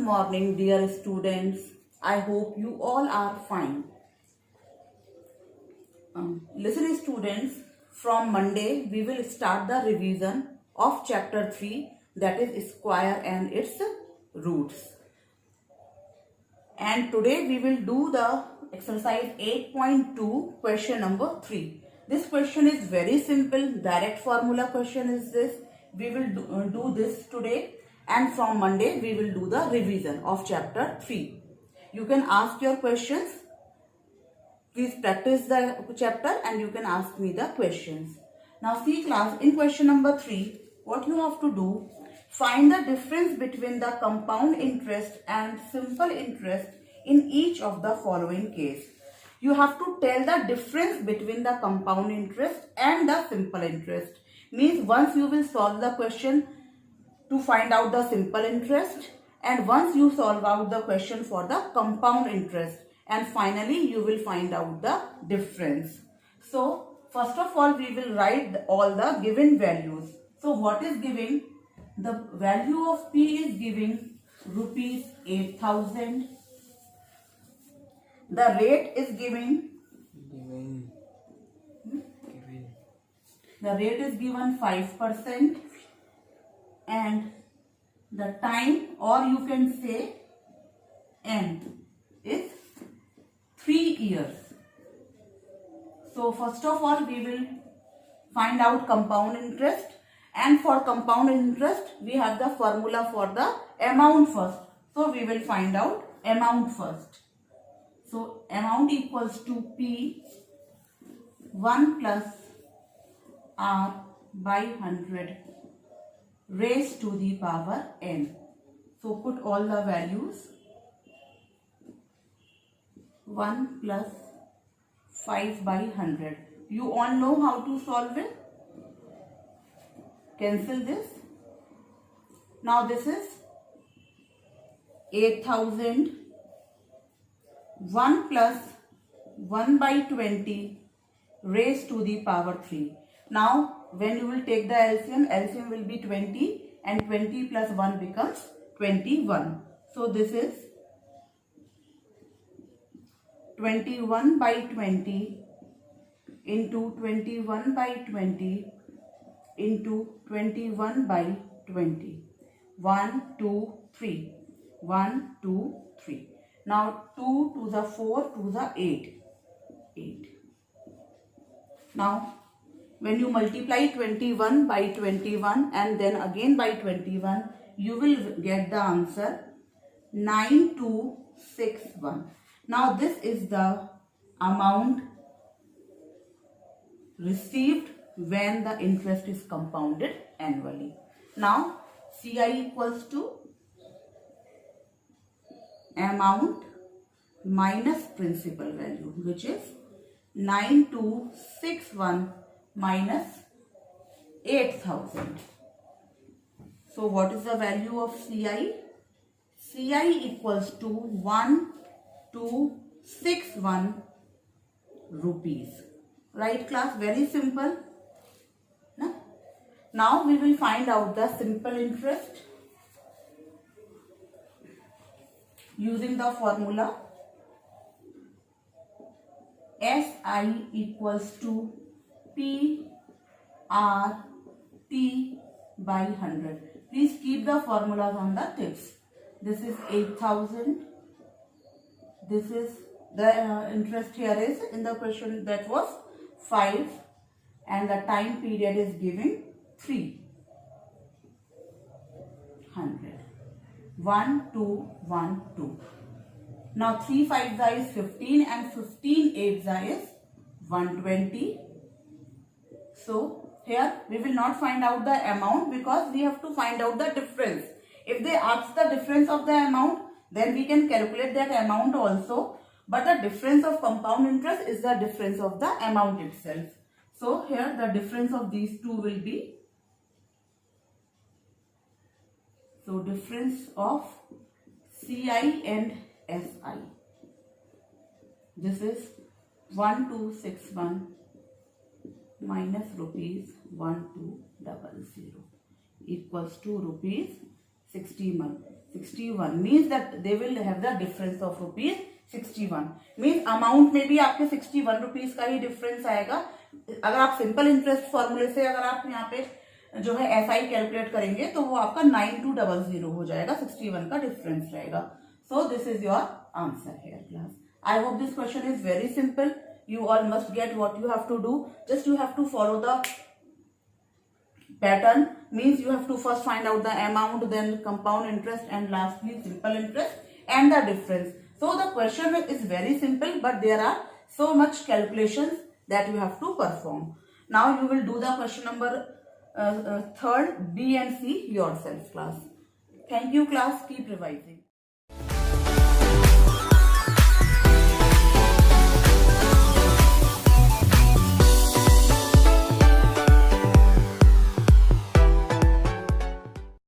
morning, dear students. I hope you all are fine. Listen, students, from Monday we will start the revision of chapter 3, that is square and its roots. And today we will do the exercise 8.2, question number 3. This question is very simple, direct formula question is this. We will do this today, and from Monday we will do the revision of chapter 3. You can ask your questions. Please practice the chapter and you can ask me the questions. Now see class, in question number 3, what you have to do, find the difference between the compound interest and simple interest in each of the following case. You have to tell the difference between the compound interest and the simple interest. Means once you will solve the question to find out the simple interest, and once you solve out the question for the compound interest, and finally you will find out the difference. So first of all we will write all the given values. So what is giving? The value of P is giving rupees 8,000. The rate is giving. The rate is given 5%, and the time, or you can say N, is 3 years. So first of all we will find out compound interest, and for compound interest we have the formula for the amount first. So we will find out amount first. So amount equals to P 1 plus R by 100 raised to the power N. So put all the values. 1 plus 5 by 100. You all know how to solve it. Cancel this. Now this is 8,000. 1 plus 1 by 20 raised to the power 3. Now when you will take the LCM will be 20, and 20 plus 1 becomes 21. So this is 21 by 20 into 21 by 20 into 21 by 20. 1, 2, 3. 1, 2, 3. Now 2 to the 4 to the 8. 8. Now when you multiply 21 by 21 and then again by 21, you will get the answer 9261. Now this is the amount received when the interest is compounded annually. Now CI equals to amount minus principal value, which is 9261 minus 8,000. So what is the value of CI? CI equals to 1261 rupees. Right class? Very simple. Now we will find out the simple interest using the formula SI equals to P R T by 100. Please keep the formulas on the tips. This is 8,000. This is the interest here is in the question that was 5, and the time period is giving 300. 1, 2, 1, 2. Now 3 5 is 15 and 15 8 is 120. So here we will not find out the amount because we have to find out the difference. If they ask the difference of the amount, then we can calculate that amount also. But the difference of compound interest is the difference of the amount itself. So here the difference of these two will be, so difference of CI and SI. This is 1261 minus rupees 1200 equals to rupees 61. 61 means that they will have the difference of rupees 61 means amount में भी आपके 61 rupees का ही difference आएगा. अगर आप simple interest फॉर्मूले से अगर आप यहाँ पे जो है SI कैलकुलेट करेंगे तो वो आपका 9200 हो जाएगा. 61 का डिफरेंस रहेगा. So this is your answer here class. I hope this question is very simple. You all must get what you have to do. Just you have to follow the pattern. Means you have to first find out the amount, then compound interest, and lastly simple interest and the difference. So the question is very simple, but there are so much calculations that you have to perform. Now you will do the question number 3, B and C yourself, class. Thank you, class. Keep revising.